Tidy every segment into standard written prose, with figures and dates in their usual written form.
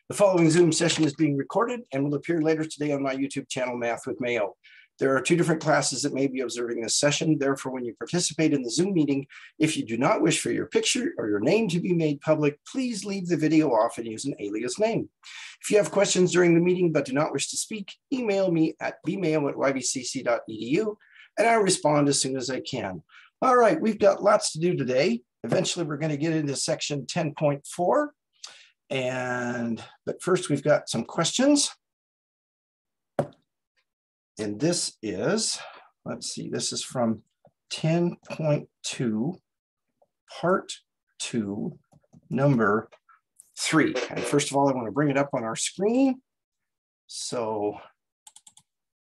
The following Zoom session is being recorded and will appear later today on my YouTube channel, Math with Mayo. There are two different classes that may be observing this session. Therefore, when you participate in the Zoom meeting, if you do not wish for your picture or your name to be made public, please leave the video off and use an alias name. If you have questions during the meeting but do not wish to speak, email me at bmayo@ybcc.edu and I'll respond as soon as I can. All right, we've got lots to do today. Eventually, we're going to get into section 10.4. But first, we've got some questions. And this is, let's see, this is from 10.2, part 2, number 3. And first of all, I want to bring it up on our screen. So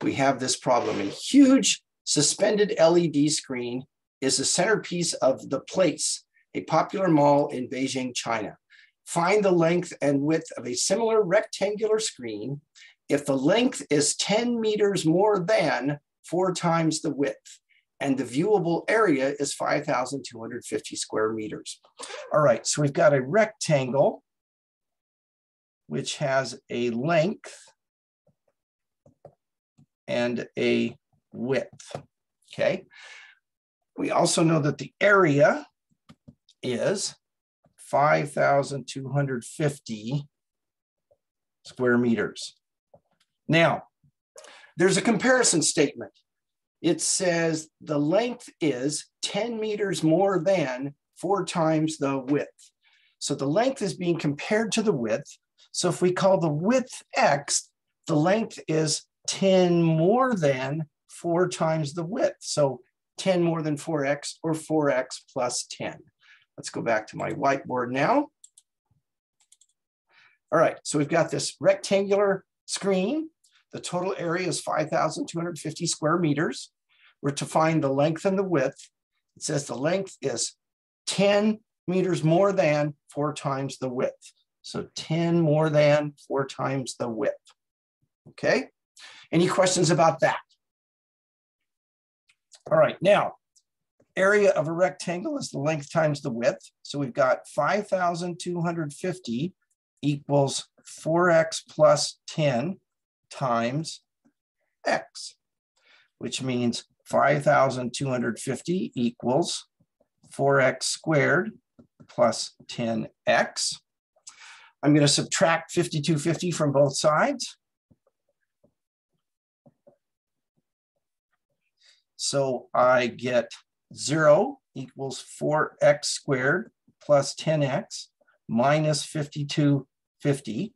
we have this problem. A huge suspended LED screen is the centerpiece of The Place, a popular mall in Beijing, China. Find the length and width of a similar rectangular screen if the length is 10 meters more than 4 times the width, and the viewable area is 5,250 square meters. All right, so we've got a rectangle which has a length and a width, okay? We also know that the area is 5,250 square meters. Now, there's a comparison statement. It says the length is 10 meters more than 4 times the width. So the length is being compared to the width. So if we call the width X, the length is 10 more than 4 times the width. So 10 more than 4x, or 4x plus 10. Let's go back to my whiteboard now. All right, so we've got this rectangular screen. The total area is 5,250 square meters. We're to find the length and the width. It says the length is 10 meters more than 4 times the width. So 10 more than 4 times the width. Okay, any questions about that? All right, now, area of a rectangle is the length times the width. So we've got 5,250 equals 4x plus 10 times x, which means 5,250 equals 4x squared plus 10x. I'm going to subtract 5,250 from both sides. So I get 0 equals 4x squared plus 10x minus 5,250.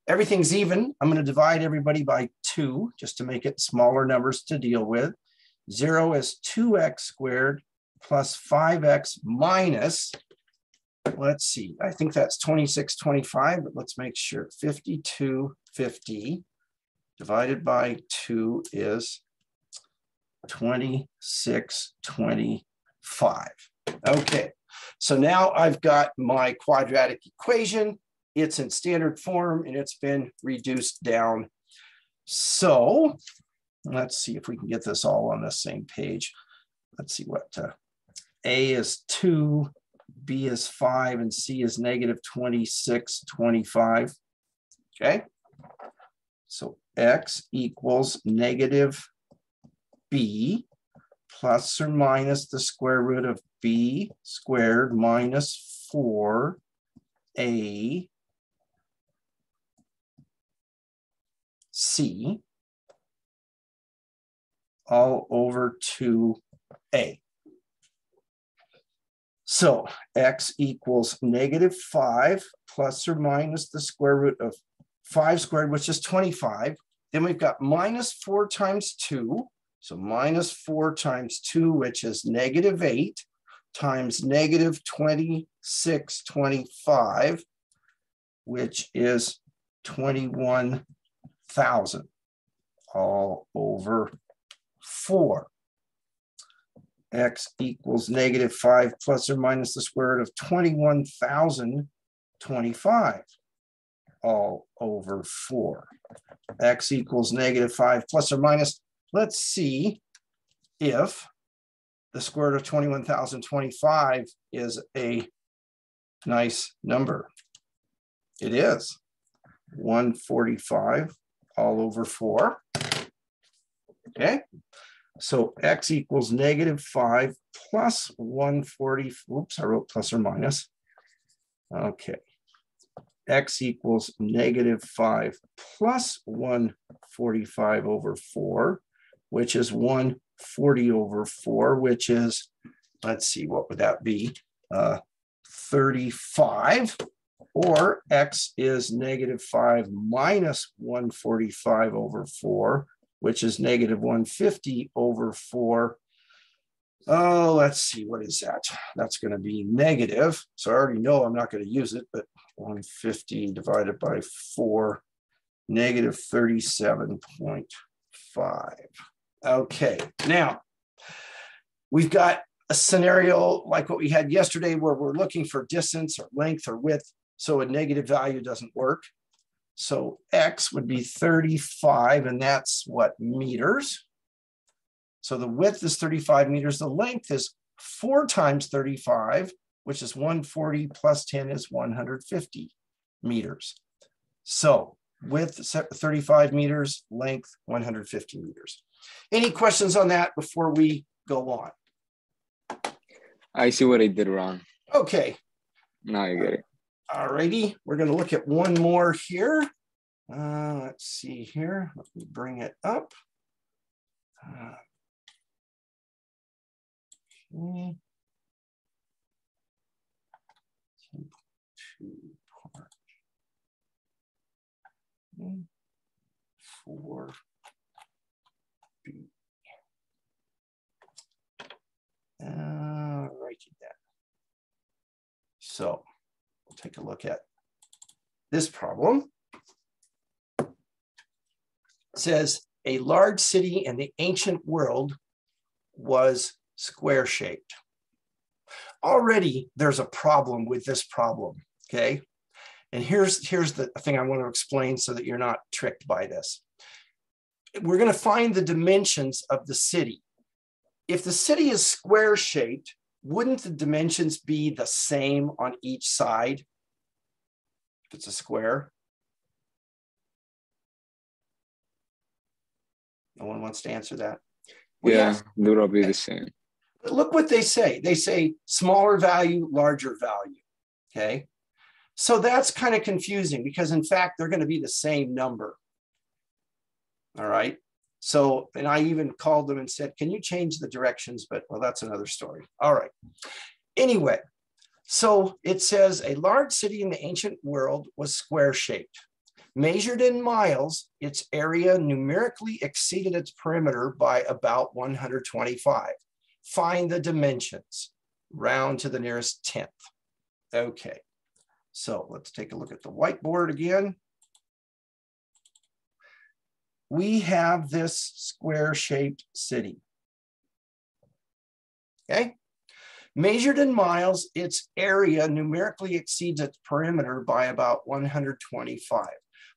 Everything's even. I'm going to divide everybody by 2 just to make it smaller numbers to deal with. 0 is 2x squared plus 5x minus, let's see, I think that's 2625, but let's make sure. 5,250 divided by 2 is 2625. Okay, so now I've got my quadratic equation. It's in standard form and it's been reduced down. So let's see if we can get this all on the same page. Let's see what A is 2, B is 5, and C is negative 2625. Okay, so X equals negative B plus or minus the square root of B squared minus 4A C all over 2A. So X equals negative 5 plus or minus the square root of 5 squared, which is 25. Then we've got minus 4 times 2. So minus 4 times 2, which is negative 8, times negative 2625, which is 21,000, all over 4. X equals negative 5 plus or minus the square root of 21,025, all over 4. X equals negative 5 plus or minus. Let's see if the square root of 21,025 is a nice number. It is. 145 all over 4. Okay, so x equals -5 plus 140. Oops, I wrote plus or minus. Okay, x equals -5 plus 145 over 4, which is 140 over 4, which is, let's see, what would that be? 35, or x is -5 minus 145 over 4, which is -150 over 4. Oh, let's see, what is that? That's going to be negative. So I already know I'm not going to use it, but 150 divided by 4, -37.5. Okay, now we've got a scenario like what we had yesterday where we're looking for distance or length or width, so a negative value doesn't work. So x would be 35, and that's what, meters. So the width is 35 meters. The length is 4 times 35, which is 140 plus 10 is 150 meters. So width 35 meters, length 150 meters. Any questions on that before we go on? I see what I did wrong. Okay. Now I get it. All righty. We're going to look at one more here. Let's see here. Let me bring it up. Okay. 2 part 4B. Righty then. So we'll take a look at this problem. It says a large city in the ancient world was square-shaped. Already there's a problem with this problem, okay? And here's the thing I want to explain so that you're not tricked by this. We're going to find the dimensions of the city. If the city is square-shaped, wouldn't the dimensions be the same on each side if it's a square? No one wants to answer that. Yeah, they will be the same. But look what they say. They say smaller value, larger value, okay? So that's kind of confusing because in fact, they're going to be the same number, all right? So, and I even called them and said, can you change the directions? But well, that's another story. All right. Anyway, so it says a large city in the ancient world was square-shaped. Measured in miles, its area numerically exceeded its perimeter by about 125. Find the dimensions, round to the nearest tenth. Okay, so let's take a look at the whiteboard again. We have this square-shaped city. Okay, measured in miles, its area numerically exceeds its perimeter by about 125.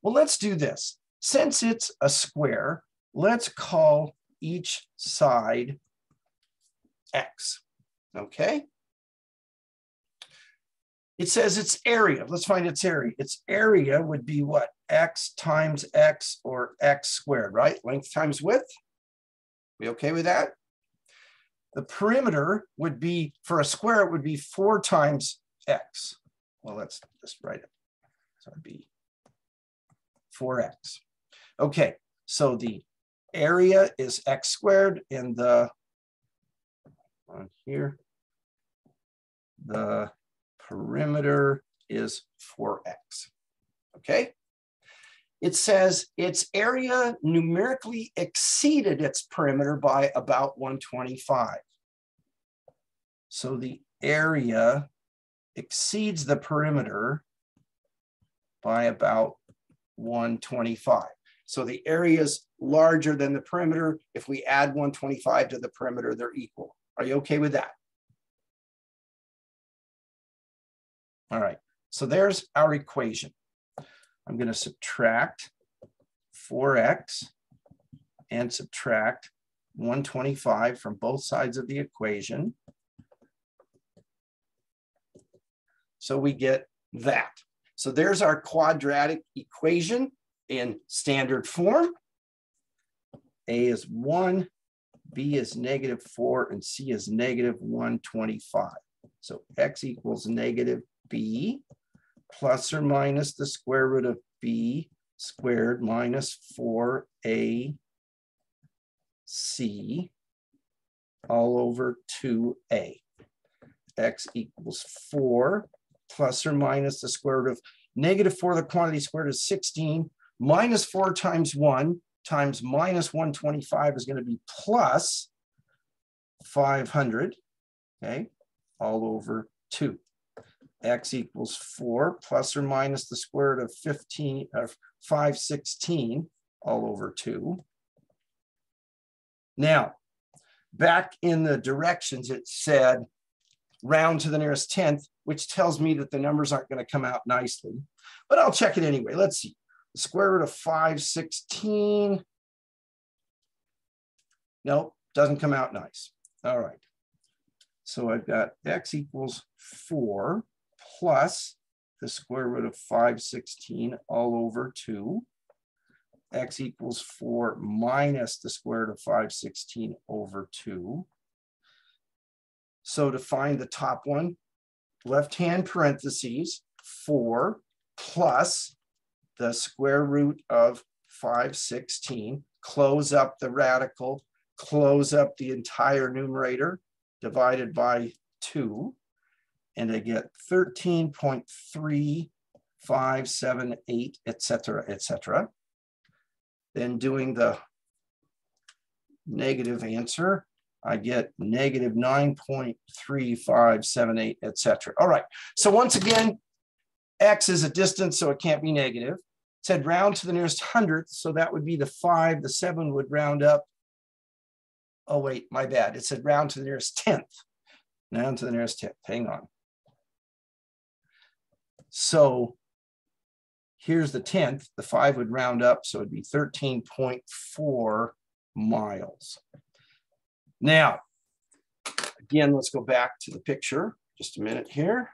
Well, let's do this. Since it's a square, let's call each side X, okay? It says its area. Let's find its area. Its area would be what? X times X, or X squared, right? Length times width. We okay with that? The perimeter would be, for a square, it would be 4 times X. Well, let's just write it. So it'd be 4X. Okay, so the area is X squared, and the, on here, the perimeter is 4X, okay? It says its area numerically exceeded its perimeter by about 125. So the area exceeds the perimeter by about 125. So the area is larger than the perimeter. If we add 125 to the perimeter, they're equal. Are you okay with that? All right, so there's our equation. I'm going to subtract 4X and subtract 125 from both sides of the equation. So we get that. So there's our quadratic equation in standard form. A is 1, B is -4, and C is -125. So x equals -b plus or minus the square root of b squared minus 4ac all over 2a. X equals 4 plus or minus the square root of -4, the quantity squared is 16, minus 4 times 1 times minus 125 is going to be plus 500, okay, all over 2. X equals 4 plus or minus the square root of 516 all over 2. Now, back in the directions, it said round to the nearest tenth, which tells me that the numbers aren't going to come out nicely, but I'll check it anyway. Let's see. The square root of 516. Nope, doesn't come out nice. All right. So I've got x equals 4 plus the square root of 516 all over 2. X equals 4 minus the square root of 516 over 2. So to find the top one, left-hand parentheses, 4 plus the square root of 516, close up the radical, close up the entire numerator, divided by 2, and I get 13.3578, etc., etc. Then doing the negative answer, I get -9.3578, etc. All right, so once again, x is a distance, so it can't be negative. It said round to the nearest hundredth, so that would be the 5, the 7 would round up. Oh wait, my bad, it said round to the nearest tenth. Round to the nearest tenth, hang on. So here's the tenth, the 5 would round up, so it'd be 13.4 miles. Now, again, let's go back to the picture, just a minute here.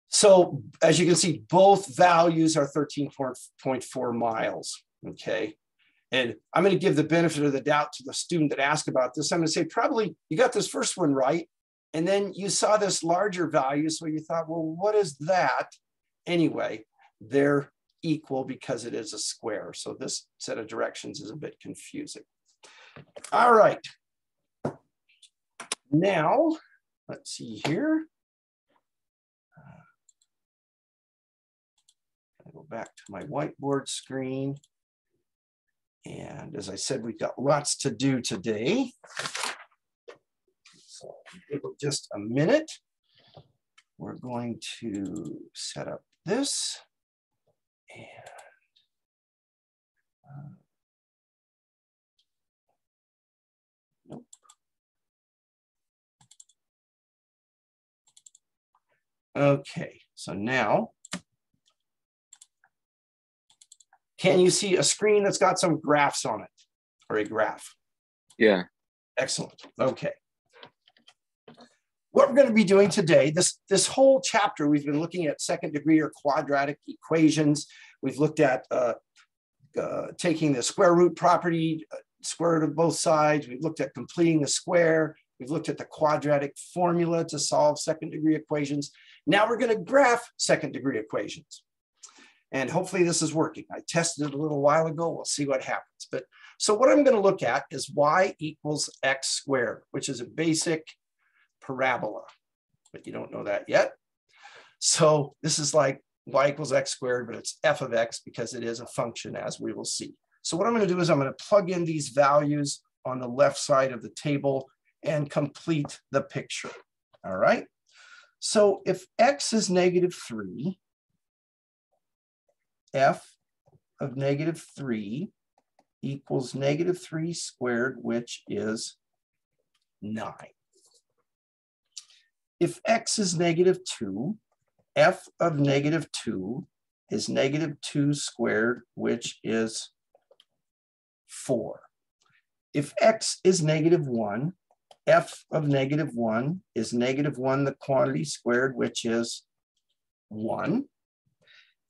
So as you can see, both values are 13.4 miles, okay? And I'm going to give the benefit of the doubt to the student that asked about this. I'm going to say, probably you got this first one right, and then you saw this larger value, so you thought, well, what is that? Anyway, they're equal because it is a square. So this set of directions is a bit confusing. All right. Now, let's see here. I'll go back to my whiteboard screen. And as I said, we've got lots to do today. So give it just a minute. We're going to set up this. And nope. Okay, so now, can you see a screen that's got some graphs on it, or a graph? Yeah. Excellent, okay. What we're going to be doing today, this whole chapter, we've been looking at second degree or quadratic equations. We've looked at taking the square root property, square root of both sides. We've looked at completing the square. We've looked at the quadratic formula to solve second degree equations. Now we're going to graph second degree equations. And hopefully this is working. I tested it a little while ago. We'll see what happens. But so what I'm going to look at is y equals x squared, which is a basic parabola, but you don't know that yet. So this is like y equals x squared, but it's f of x because it is a function, as we will see. So what I'm going to do is I'm going to plug in these values on the left side of the table and complete the picture. All right. So if x is -3, f of -3 equals -3 squared, which is 9. If x is -2, f of -2 is -2 squared, which is 4. If x is -1, f of -1 is -1 the quantity squared, which is 1.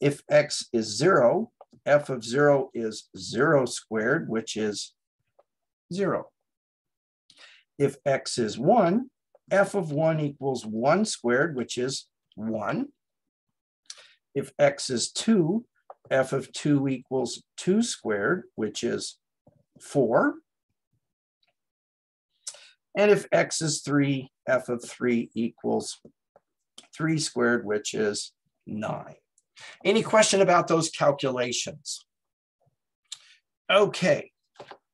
If x is 0, f of 0 is 0 squared, which is 0. If x is 1, f of 1 equals 1 squared, which is 1. If x is 2, f of 2 equals 2 squared, which is 4. And if x is 3, f of 3 equals 3 squared, which is 9. Any question about those calculations? Okay,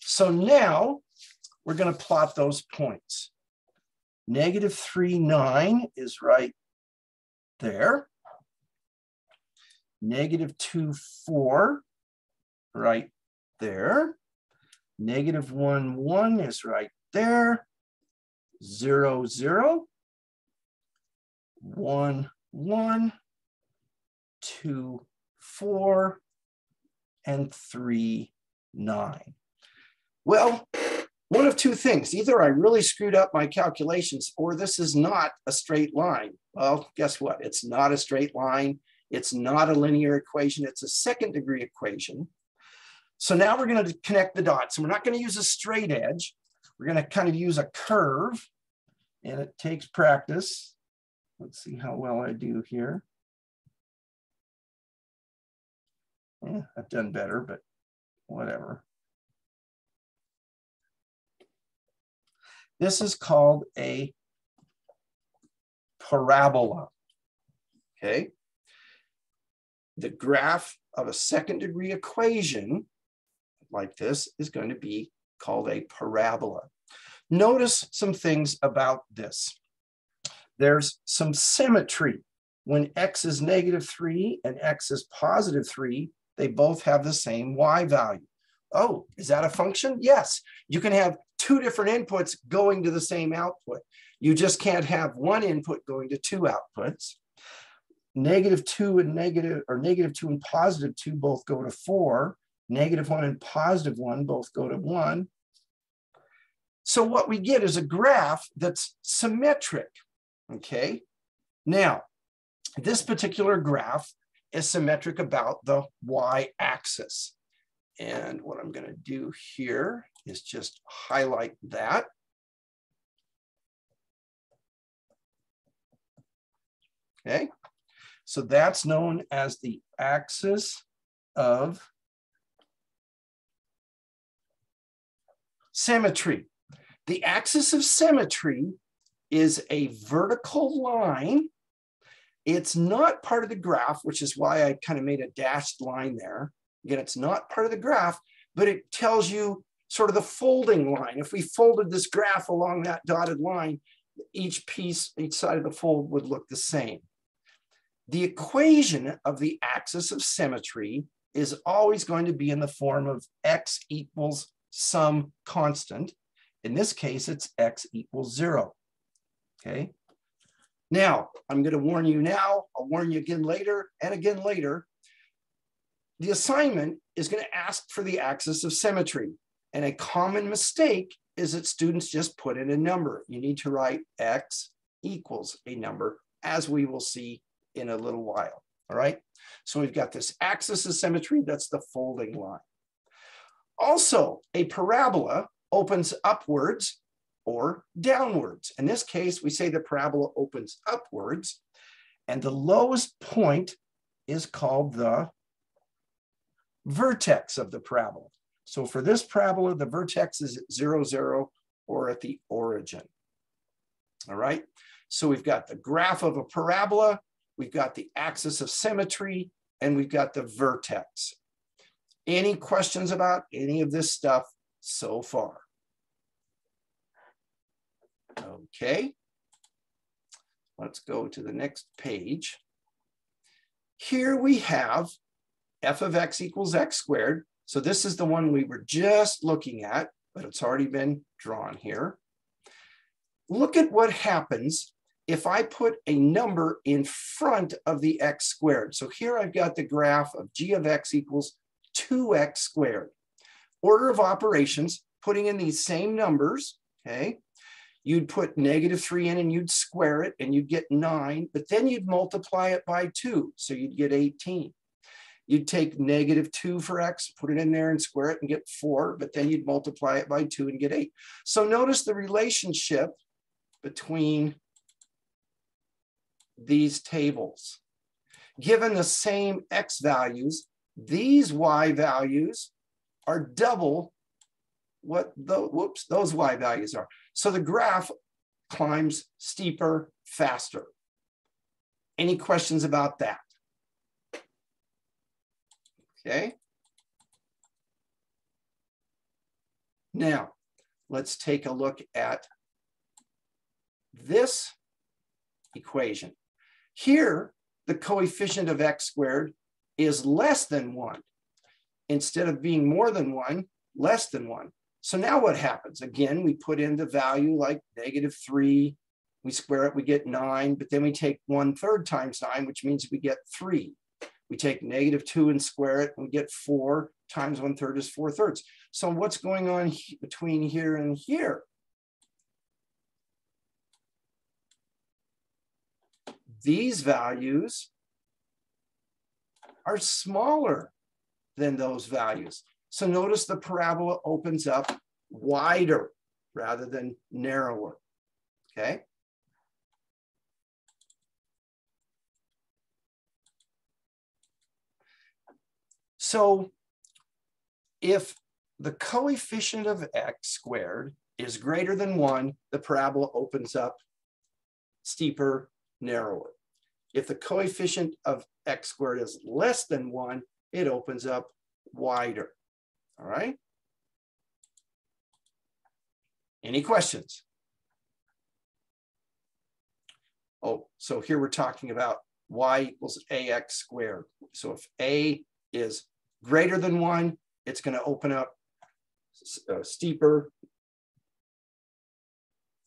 so now we're going to plot those points. -3, 9 is right there. -2, 4, right there. -1, 1 is right there. 0, 0. 1, 1. 2, 4, and 3, 9. Well, one of two things. Either I really screwed up my calculations or this is not a straight line. Well, guess what? It's not a straight line. It's not a linear equation. It's a second-degree equation. So now we're going to connect the dots. And we're not going to use a straight edge. We're going to kind of use a curve. And it takes practice. Let's see how well I do here. Yeah, I've done better, but whatever. This is called a parabola, okay? The graph of a second-degree equation like this is going to be called a parabola. Notice some things about this. There's some symmetry. When x is -3 and x is +3, they both have the same y value. Oh, is that a function? Yes. You can have two different inputs going to the same output. You just can't have one input going to two outputs. -2 and -2 and +2 both go to 4. -1 and +1 both go to 1. So what we get is a graph that's symmetric, okay? Now, this particular graph is symmetric about the y-axis. And what I'm going to do here is just highlight that. Okay, so that's known as the axis of symmetry. The axis of symmetry is a vertical line. It's not part of the graph, which is why I kind of made a dashed line there. Again, it's not part of the graph, but it tells you sort of the folding line. If we folded this graph along that dotted line, each piece, each side of the fold would look the same. The equation of the axis of symmetry is always going to be in the form of x equals some constant. In this case, it's x equals 0. Okay. Now, I'm going to warn you now, I'll warn you again later and again later. The assignment is going to ask for the axis of symmetry. And a common mistake is that students just put in a number. You need to write x equals a number, as we will see in a little while. All right. So we've got this axis of symmetry, that's the folding line. Also, a parabola opens upwards or downwards. In this case, we say the parabola opens upwards, and the lowest point is called the vertex of the parabola. So for this parabola, the vertex is at 0, 0, or at the origin. All right, so we've got the graph of a parabola, we've got the axis of symmetry, and we've got the vertex. Any questions about any of this stuff so far? Okay, let's go to the next page. Here we have f of x equals x squared. So this is the one we were just looking at, but it's already been drawn here. Look at what happens if I put a number in front of the x squared. So here I've got the graph of g of x equals 2x squared. Order of operations, putting in these same numbers, okay? you'd put -3 in and you'd square it and you'd get 9, but then you'd multiply it by 2, so you'd get 18. You'd take -2 for x, put it in there and square it and get 4, but then you'd multiply it by 2 and get 8. So notice the relationship between these tables. Given the same x values, these y values are double what those y values are. So the graph climbs steeper, faster. Any questions about that? Okay. Now, let's take a look at this equation. Here, the coefficient of x squared is less than 1. Instead of being more than 1, less than 1. So now what happens? Again, we put in the value like -3. We square it, we get 9, but then we take 1/3 times 9, which means we get 3. We take -2 and square it, and we get 4 times 1/3 is 4/3. So what's going on between here and here? These values are smaller than those values. So notice the parabola opens up wider rather than narrower, okay? So if the coefficient of x squared is greater than 1, the parabola opens up steeper, narrower. If the coefficient of x squared is less than 1, it opens up wider. All right? Any questions? Oh, so here we're talking about y equals ax squared. So if a is greater than 1, it's going to open up steeper.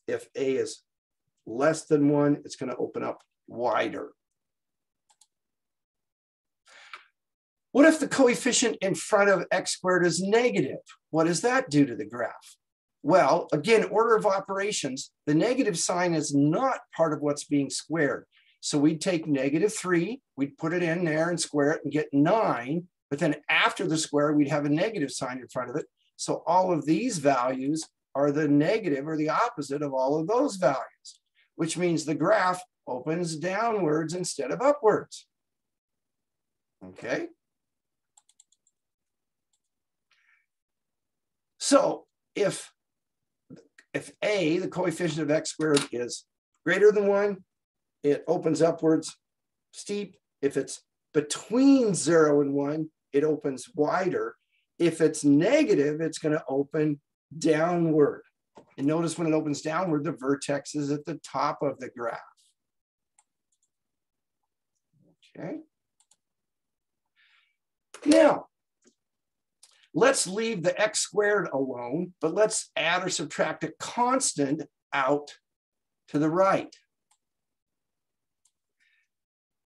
If a is less than 1, it's going to open up wider. What if the coefficient in front of x squared is negative? What does that do to the graph? Well, again, order of operations, the negative sign is not part of what's being squared. So we'd take -3, we'd put it in there and square it and get 9, but then after the square, we'd have a negative sign in front of it. So all of these values are the negative or the opposite of all of those values, which means the graph opens downwards instead of upwards. Okay. So if a, the coefficient of x squared, is greater than 1, it opens upwards steep. If it's between 0 and 1, it opens wider. If it's negative, it's going to open downward. And notice when it opens downward, the vertex is at the top of the graph. Okay. Now, let's leave the x squared alone, but let's add or subtract a constant out to the right.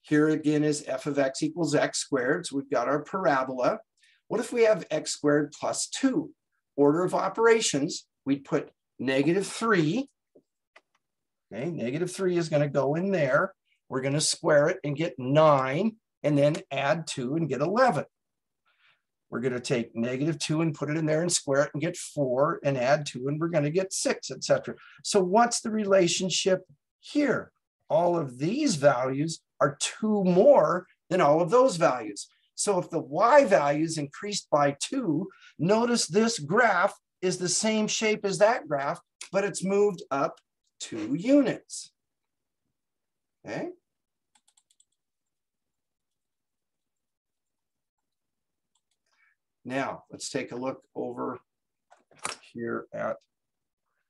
Here again is f of x equals x squared. So we've got our parabola. What if we have x squared plus 2? Order of operations, we'd put -3. Okay, -3 is going to go in there. We're going to square it and get 9, and then add 2 and get 11. We're going to take -2 and put it in there and square it and get 4 and add 2, and we're going to get 6, etc. So what's the relationship here? All of these values are 2 more than all of those values. So if the y values increased by 2, notice this graph is the same shape as that graph, but it's moved up 2 units. Okay. Now, let's take a look over here at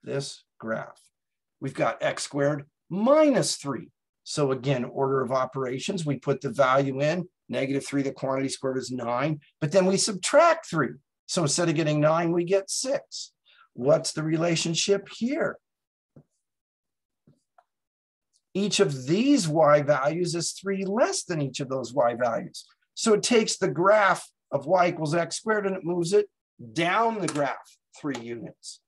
this graph. We've got x squared minus 3. So again, order of operations, we put the value in, -3, the quantity squared is 9, but then we subtract 3. So instead of getting 9, we get 6. What's the relationship here? Each of these y values is 3 less than each of those y values. So it takes the graph of y equals x squared and it moves it down the graph 3 units.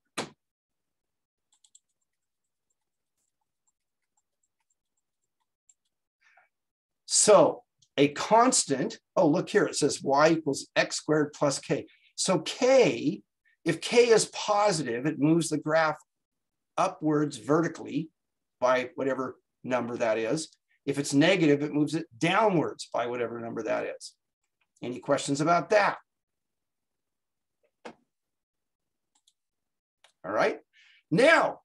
So a constant, oh, look here, it says y equals x squared plus k. So k, if k is positive, it moves the graph upwards vertically by whatever number that is. If it's negative, it moves it downwards by whatever number that is. Any questions about that? All right. Now,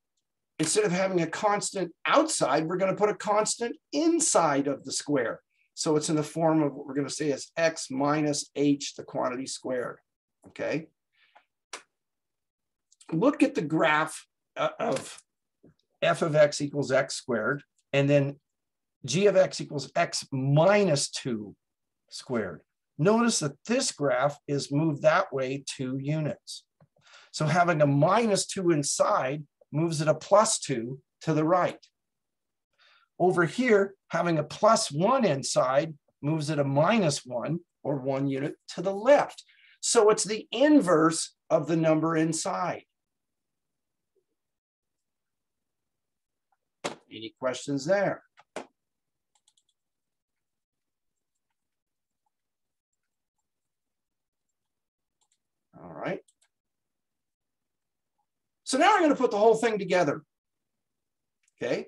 instead of having a constant outside, we're going to put a constant inside of the square. So it's in the form of what we're going to say is x minus h, the quantity squared. Okay. Look at the graph of f of x equals x squared, and then g of x equals x minus 2 squared. Notice that this graph is moved that way 2 units. So having a minus 2 inside moves it a plus 2 to the right. Over here, having a plus 1 inside moves it a minus 1 or 1 unit to the left. So it's the inverse of the number inside. Any questions there? All right. So now we're going to put the whole thing together. Okay.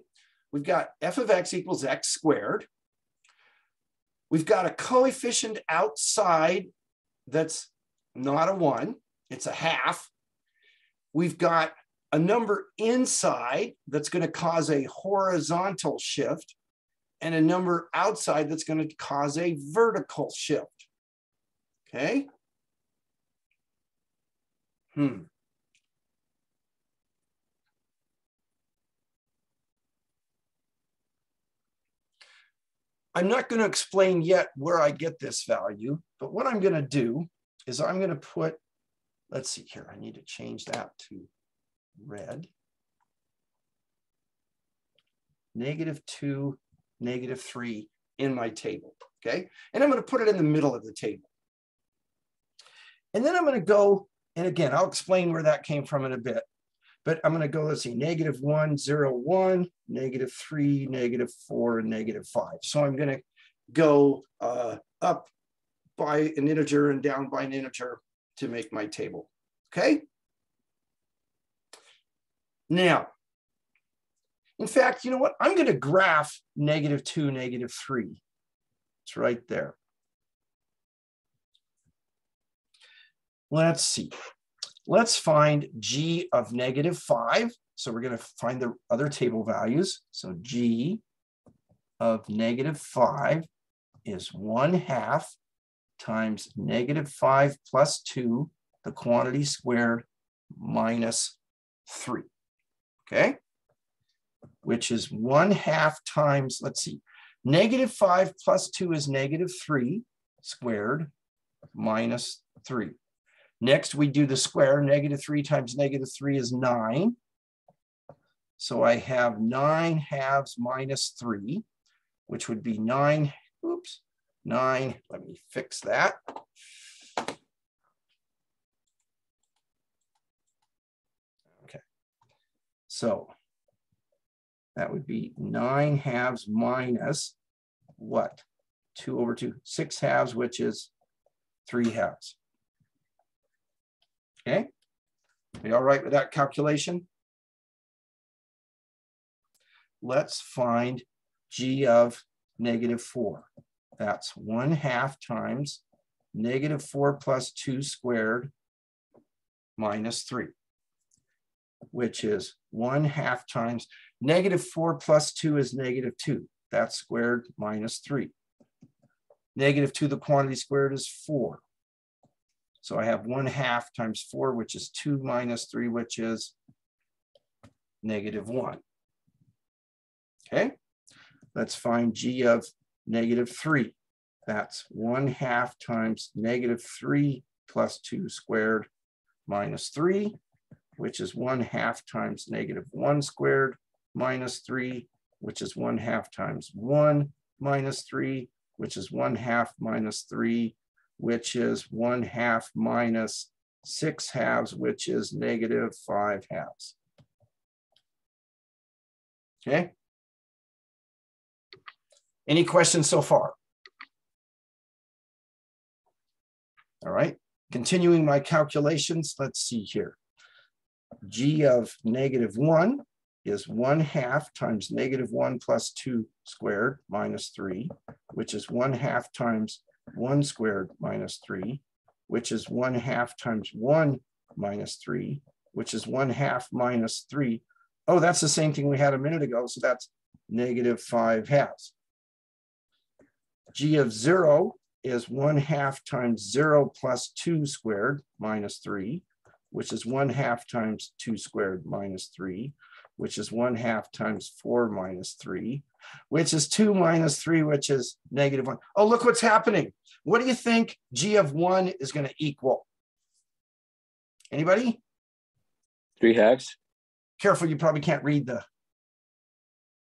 We've got f of x equals x squared. We've got a coefficient outside that's not a 1. It's a half. We've got a number inside that's going to cause a horizontal shift, and a number outside that's going to cause a vertical shift. Okay. I'm not going to explain yet where I get this value, but what I'm going to do is I'm going to put, let's see here, I need to change that to red. -2, -3 in my table, okay? And I'm going to put it in the middle of the table. And then I'm going to go, and again, I'll explain where that came from in a bit. But I'm going to go, let's see, -1, 0, 1, -3, -4, and -5. So I'm going to go up by an integer and down by an integer to make my table. Okay? Now, in fact, you know what? I'm going to graph -2, -3. It's right there. Let's see. Let's find g of -5. So we're going to find the other table values. So g of -5 is 1/2 times -5 plus 2, the quantity squared, minus 3. Okay? Which is 1/2 times, let's see, -5 plus 2 is -3 squared minus 3. Next, we do the square. -3 times -3 is 9. So I have 9/2 minus 3, which would be 9. Oops, 9. Let me fix that. Okay. So that would be 9/2 minus what? 2/2. 6/2, which is 3/2. Okay, are you all right with that calculation? Let's find g of -4. That's 1/2 times -4 plus 2 squared minus 3, which is 1/2 times -4 plus 2 is -2. That's squared minus 3. -2, the quantity squared is 4. So I have 1/2 times 4, which is 2 minus 3, which is -1. Okay, let's find g of -3. That's 1/2 times -3 plus 2 squared minus 3, which is 1/2 times -1 squared minus 3, which is 1/2 times 1 minus 3, which is 1/2 minus 3, which is 1/2 minus 6/2, which is -5/2. Okay. Any questions so far? All right, continuing my calculations, let's see here. G of -1 is 1/2 times -1 plus 2 squared minus 3, which is 1/2 times 1 squared minus 3, which is 1/2 times 1 minus 3, which is 1/2 minus 3. Oh, that's the same thing we had a minute ago, so that's -5/2. G of 0 is 1/2 times 0 plus 2 squared minus 3, which is 1/2 times 2 squared minus 3, which is 1/2 times 4 minus 3, which is 2 minus 3, which is -1. Oh, look what's happening. What do you think G of 1 is going to equal? Anybody? 3/2. Careful, you probably can't read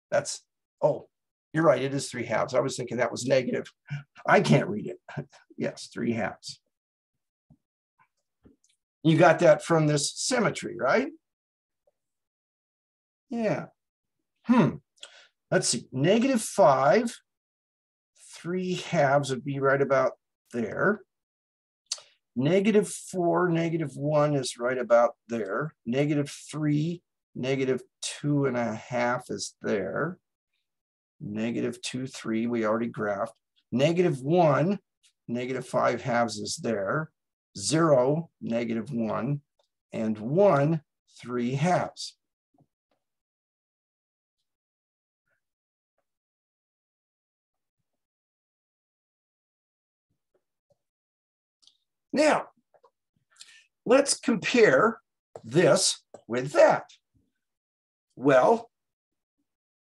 that's, oh, you're right, it is 3/2. I was thinking that was negative. I can't read it. Yes, 3/2. You got that from this symmetry, right? Yeah. Let's see, -5, 3/2 would be right about there. -4, -1 is right about there. -3, -2.5 is there. -2, 3, we already graphed. -1, -5/2 is there. 0, -1, and 1, 3/2. Now, let's compare this with that. Well,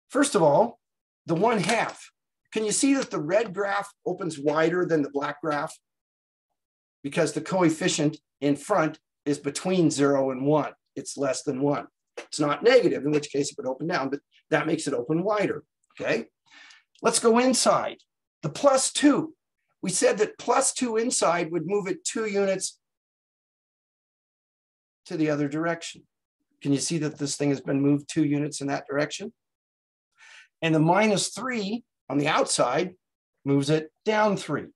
first of all, the 1/2. Can you see that the red graph opens wider than the black graph? Because the coefficient in front is between 0 and 1. It's less than 1. It's not negative, in which case it would open down, but that makes it open wider, okay? Let's go inside. The +2. We said that +2 inside would move it 2 units to the other direction. Can you see that this thing has been moved 2 units in that direction? And the -3 on the outside moves it down 3.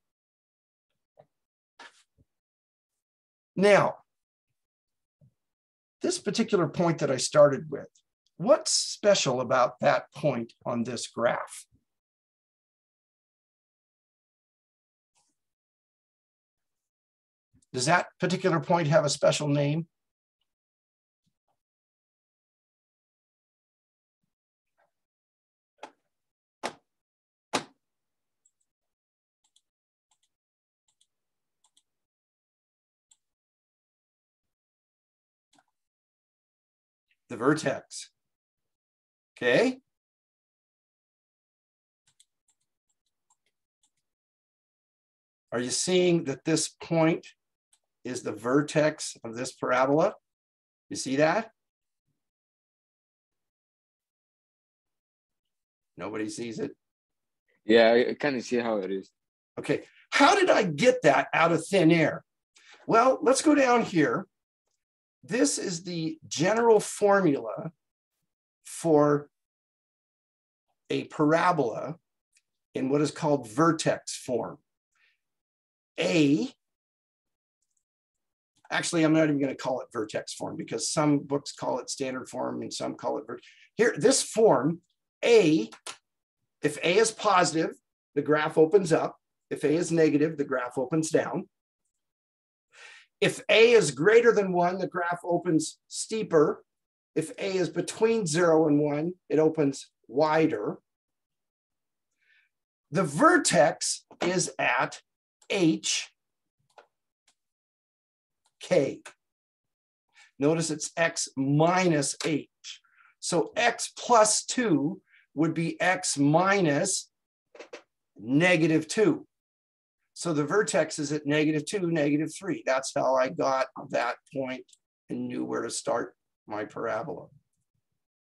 Now, this particular point that I started with, what's special about that point on this graph? Does that particular point have a special name? The vertex. Okay. Are you seeing that this point is the vertex of this parabola? You see that? Nobody sees it? Yeah, I kind of see how it is. Okay, how did I get that out of thin air? Well, let's go down here. This is the general formula for a parabola in what is called vertex form. Actually, I'm not even going to call it vertex form because some books call it standard form and some call it here, this form, if A is positive, the graph opens up. If A is negative, the graph opens down. If A is greater than 1, the graph opens steeper. If A is between 0 and 1, it opens wider. The vertex is at H, K. Notice it's X minus H. So X plus 2 would be X minus -2. So the vertex is at -2, -3. That's how I got that point and knew where to start my parabola.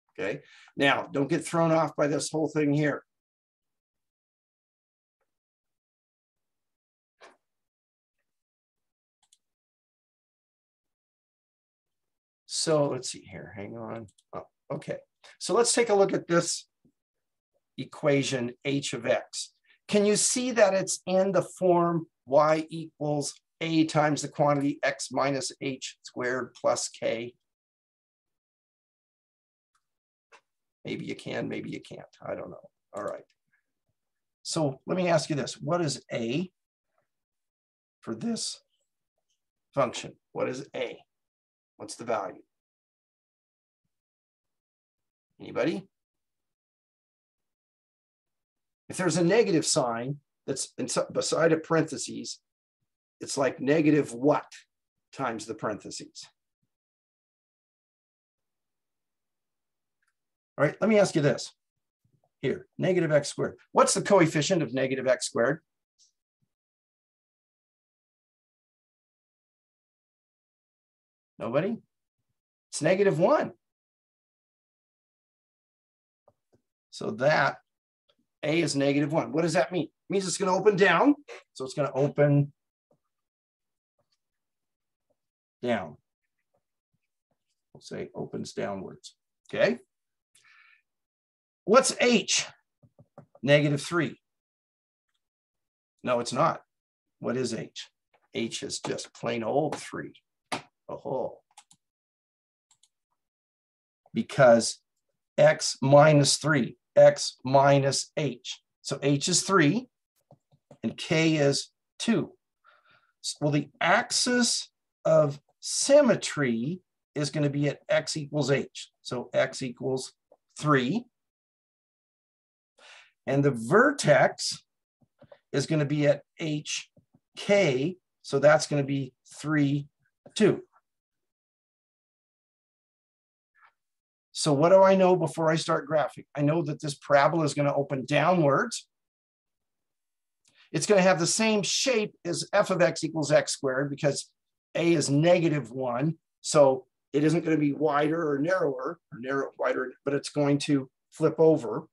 Okay, now don't get thrown off by this whole thing here. So let's see here, hang on. Oh, okay, so let's take a look at this equation H of X. Can you see that it's in the form y equals a times the quantity x minus h squared plus k? Maybe you can, maybe you can't. I don't know. All right. So let me ask you this. What is a for this function? What is a? What's the value? Anybody? If there's a negative sign that's beside a parentheses, it's like negative what times the parentheses? All right, let me ask you this. Here, negative x squared. What's the coefficient of negative x squared? Nobody? It's negative 1. So that a is negative 1. What does that mean? It means it's going to open down. So it's going to open down. We'll say opens downwards. Okay. What's h? Negative 3. No, it's not. What is h? H is just plain old 3. Oh. Because x minus 3, x minus h. So h is 3 and k is 2. Well, the axis of symmetry is going to be at x equals h. So x equals 3. And the vertex is going to be at hk. So that's going to be 3, 2. So what do I know before I start graphing? I know that this parabola is going to open downwards. It's going to have the same shape as f of x equals x squared because a is negative 1. So it isn't going to be wider or narrower, wider, but it's going to flip over.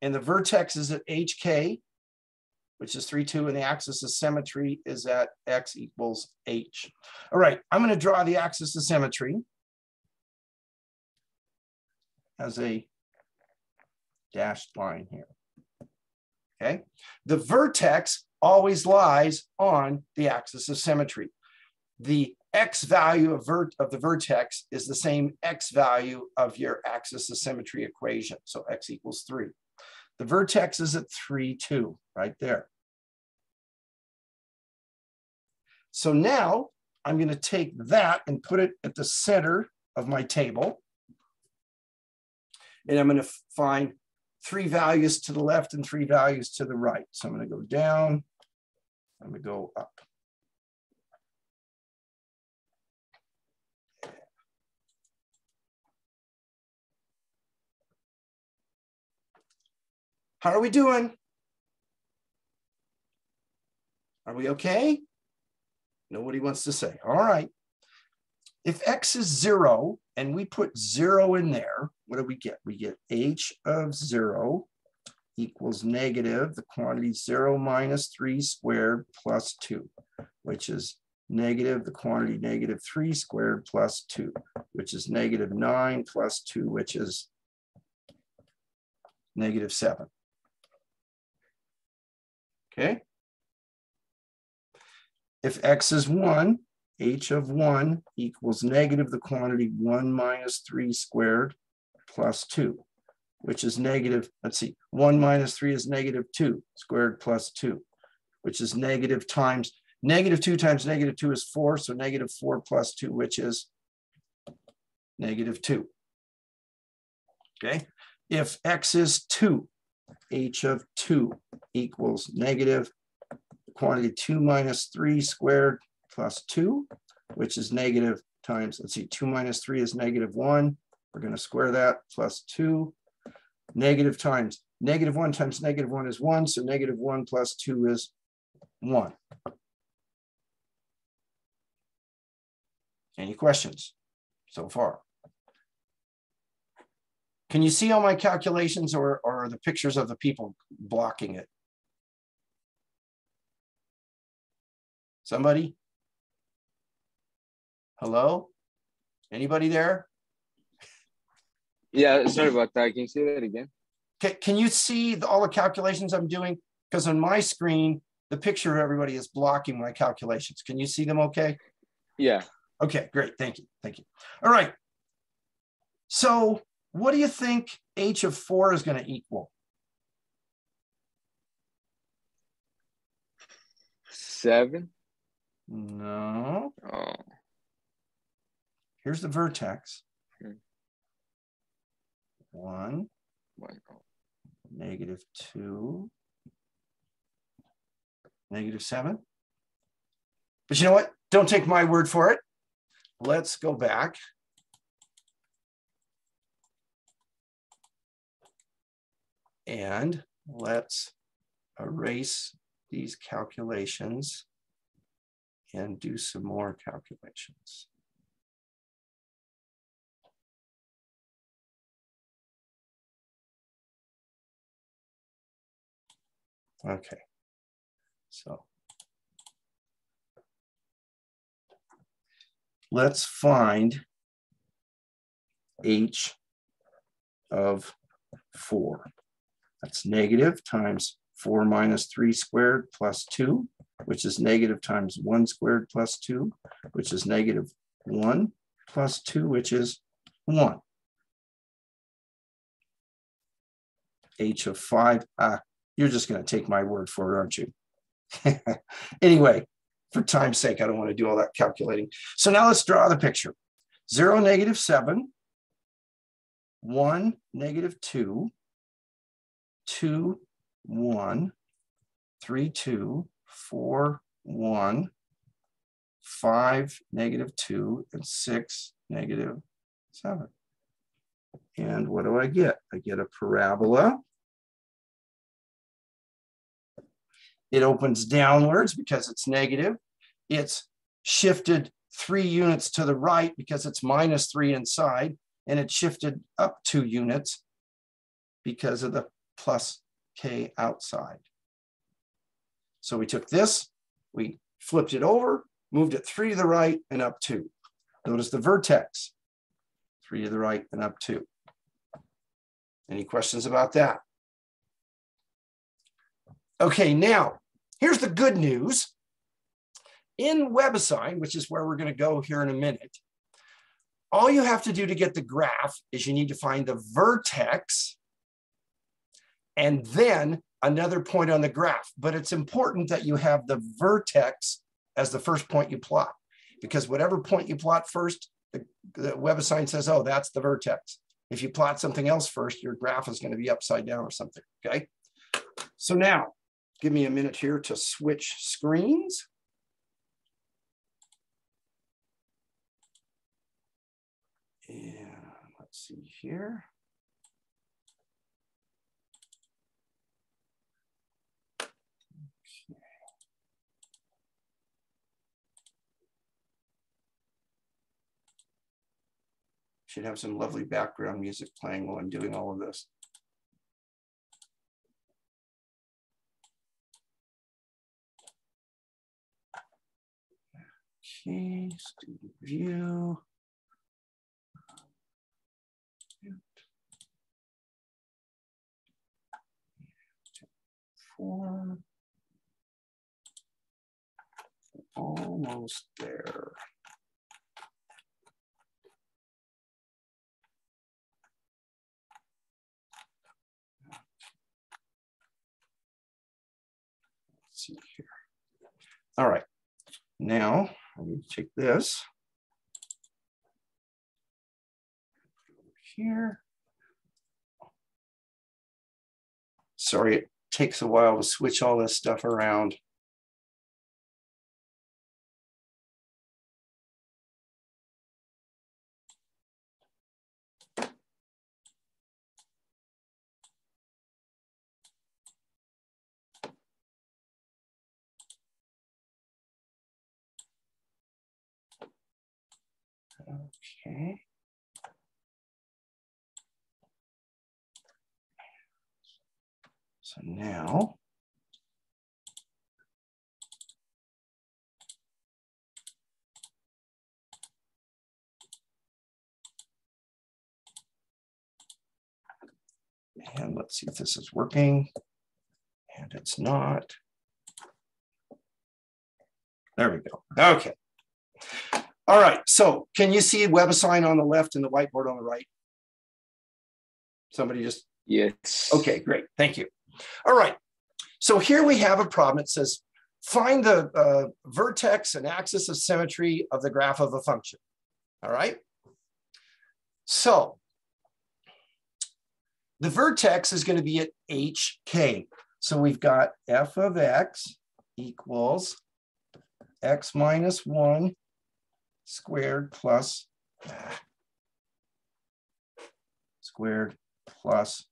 And the vertex is at hk, which is 3, 2, and the axis of symmetry is at x equals h. All right, I'm going to draw the axis of symmetry as a dashed line here. Okay, the vertex always lies on the axis of symmetry. The x value of the vertex is the same x value of your axis of symmetry equation. So x equals 3. The vertex is at 3, 2, right there. So now I'm going to take that and put it at the center of my table. And I'm going to find 3 values to the left and 3 values to the right. So I'm going to go down, I'm going to go up. How are we doing? Are we okay? Nobody wants to say. All right. If x is 0 and we put 0 in there, what do we get? We get h of 0 equals negative the quantity 0 minus 3 squared plus 2, which is negative the quantity negative 3 squared plus 2, which is negative 9 plus 2, which is negative 7. Okay. If x is 1, h of 1 equals negative the quantity 1 minus 3 squared plus 2, which is negative, let's see, 1 minus 3 is negative 2 squared plus 2, which is negative times, negative 2 times negative 2 is 4, so negative 4 plus 2, which is negative 2. Okay, if x is 2, h of 2 equals negative the quantity 2 minus 3 squared plus 2, which is negative times, let's see, 2 minus 3 is negative 1. We're going to square that plus 2. Negative times negative 1 times negative 1 is 1. So negative 1 plus 2 is 1. Any questions so far? Can you see all my calculations or are the pictures of the people blocking it? Somebody? Hello? Anybody there? Yeah, sorry about that. Can you say that again? Can you see all the calculations I'm doing? Because on my screen, the picture of everybody is blocking my calculations. Can you see them okay? Yeah. Okay, great. Thank you. Thank you. All right. So what do you think h of 4 is going to equal? 7. No. Oh. Here's the vertex. Hmm. 1, One. Oh. -2, -7. But you know what? Don't take my word for it. Let's go back. And let's erase these calculations and do some more calculations. Okay, so let's find h of 4. That's negative times 4 minus 3 squared plus 2, which is negative times 1 squared plus 2, which is negative 1 plus 2, which is 1. H of 5. You're just going to take my word for it, aren't you? Anyway, for time's sake, I don't want to do all that calculating. So now let's draw the picture. 0, -7, 1, -2, 2, 1, 3, 2, 4, 1, 5, -2, and 6, -7. And what do I get? I get a parabola. It opens downwards because it's negative. It's shifted 3 units to the right because it's -3 inside, and it shifted up 2 units because of the plus k outside. So we took this, we flipped it over, moved it 3 to the right and up 2. Notice the vertex, 3 to the right and up 2. Any questions about that? Okay, now, here's the good news. In WebAssign, which is where we're going to go here in a minute, all you have to do to get the graph is you need to find the vertex and then another point on the graph. But it's important that you have the vertex as the first point you plot, because whatever point you plot first, the WebAssign says, oh, that's the vertex. If you plot something else first, your graph is going to be upside down or something, okay? So now, give me a minute here to switch screens. And let's see here. Okay. Should have some lovely background music playing while I'm doing all of this. Okay, student view. 4. Almost there. Let's see here. All right. Now I need to take this here. Sorry, it takes a while to switch all this stuff around. Okay. So now and let's see if this is working. And it's not. There we go. Okay. All right. So can you see WebAssign on the left and the whiteboard on the right? Somebody just. Yes. Okay, great. Thank you. All right. So here we have a problem. It says, find the vertex and axis of symmetry of the graph of a function. All right. So the vertex is going to be at HK. So we've got f of x equals x minus 1 squared plus squared plus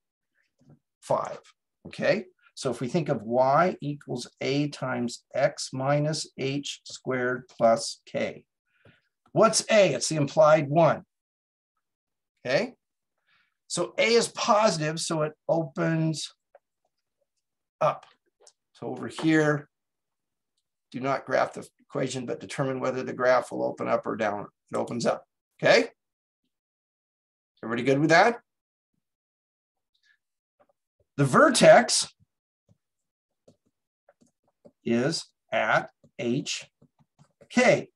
5. Okay. So if we think of y equals a times x minus h squared plus k. What's a? It's the implied 1. Okay. So a is positive, so it opens up. So over here, do not graph the equation, but determine whether the graph will open up or down. It opens up. Okay. Everybody good with that? The vertex is at HK.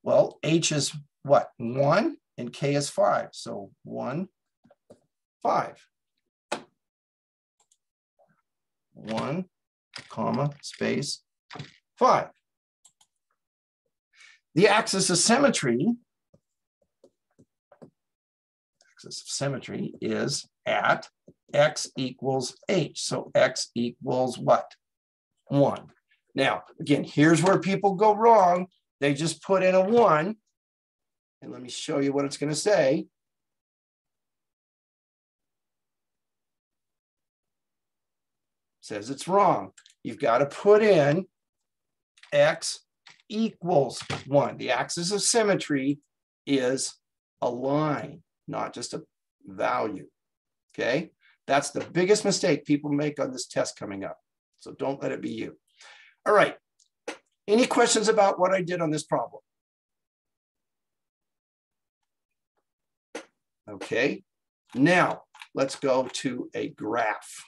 Well, H is what? 1 and K is 5. So 1, 5. 1, comma, space, 5. The axis of symmetry is at x equals h. So x equals what? 1. Now, again, here's where people go wrong. They just put in a 1. And let me show you what it's going to say. It says it's wrong. You've got to put in x equals 1. The axis of symmetry is a line, not just a value. Okay? That's the biggest mistake people make on this test coming up. So don't let it be you. All right. Any questions about what I did on this problem? Okay. Now let's go to a graph.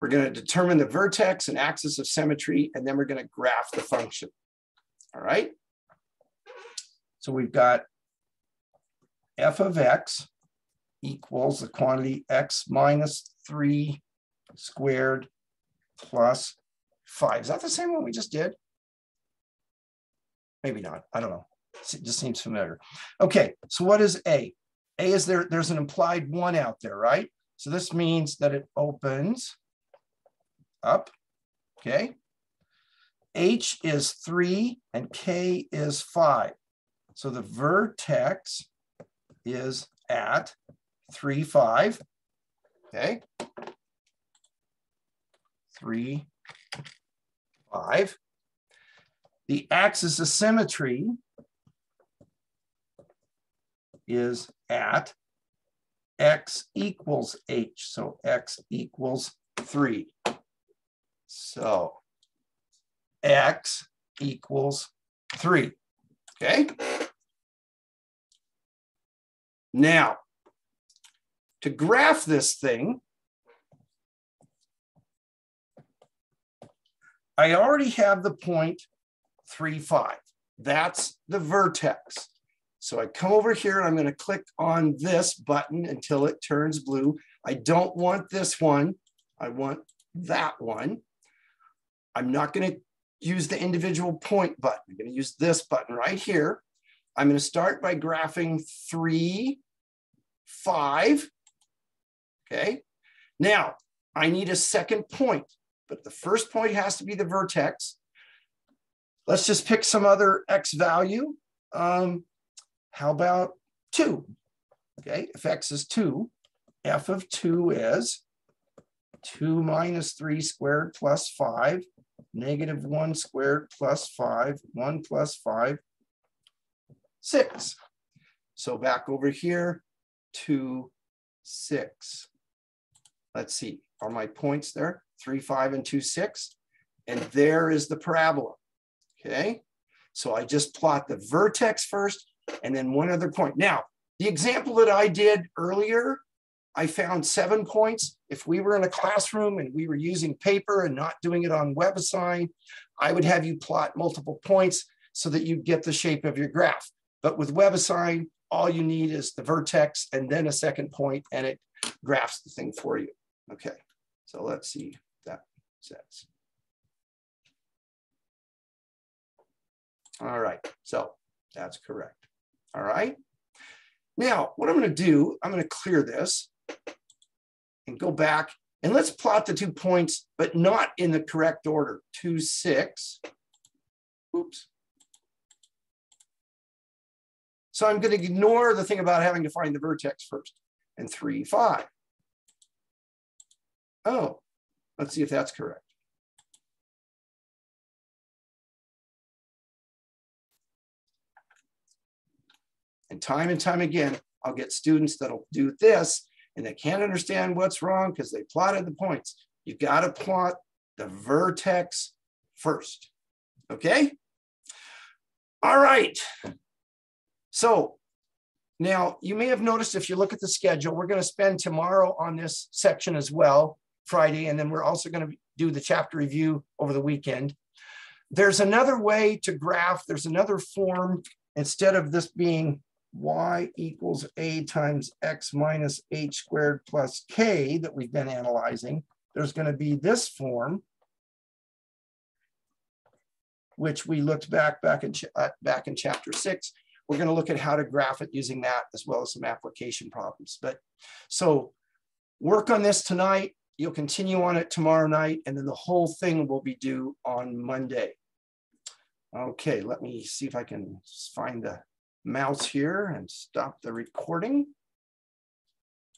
We're going to determine the vertex and axis of symmetry, and then we're going to graph the function. All right. So we've got f of x equals the quantity x minus 3 squared plus 5. Is that the same one we just did? Maybe not. I don't know. It just seems familiar. Okay, so what is A? A is there's an implied 1 out there, right? So this means that it opens up. Okay. H is 3 and K is 5. So the vertex is at 3, 5. Okay. 3, 5. The axis of symmetry is at x equals h. So x equals 3. So x equals 3. Okay. Now, to graph this thing, I already have the point 3, 5. That's the vertex. So I come over here and I'm going to click on this button until it turns blue. I don't want this one. I want that one. I'm not going to use the individual point button. I'm going to use this button right here. I'm going to start by graphing 3, 5. Okay. Now, I need a second point, but the first point has to be the vertex. Let's just pick some other x value. How about 2? Okay, if x is 2, f of 2 is 2 minus 3 squared plus 5, negative 1 squared plus 5, 1 plus 5, 6. So back over here, 2, 6. Let's see, are my points there? 3, 5, and 2, 6. And there is the parabola. Okay, so I just plot the vertex first and then one other point. Now, the example that I did earlier, I found 7 points. If we were in a classroom and we were using paper and not doing it on WebAssign, I would have you plot multiple points so that you get the shape of your graph. But with WebAssign, all you need is the vertex and then a second point, and it graphs the thing for you. Okay, so let's see what that says. All right, so that's correct. All right. Now, what I'm going to do, I'm going to clear this and go back, and let's plot the 2 points, but not in the correct order. 2, 6. Oops. So I'm going to ignore the thing about having to find the vertex first. And 3, 5. Oh, let's see if that's correct. And time again, I'll get students that'll do this and they can't understand what's wrong because they plotted the points. You got to plot the vertex first. Okay? All right. So now you may have noticed if you look at the schedule, we're going to spend tomorrow on this section as well, Friday, and then we're also going to do the chapter review over the weekend. There's another way to graph. There's another form. Instead of this being y equals a times x minus h squared plus k that we've been analyzing, there's going to be this form, which we looked back in chapter 6. We're going to look at how to graph it using that, as well as some application problems. But so work on this tonight. You'll continue on it tomorrow night, and then the whole thing will be due on Monday. Okay, let me see if I can find the mouse here and stop the recording.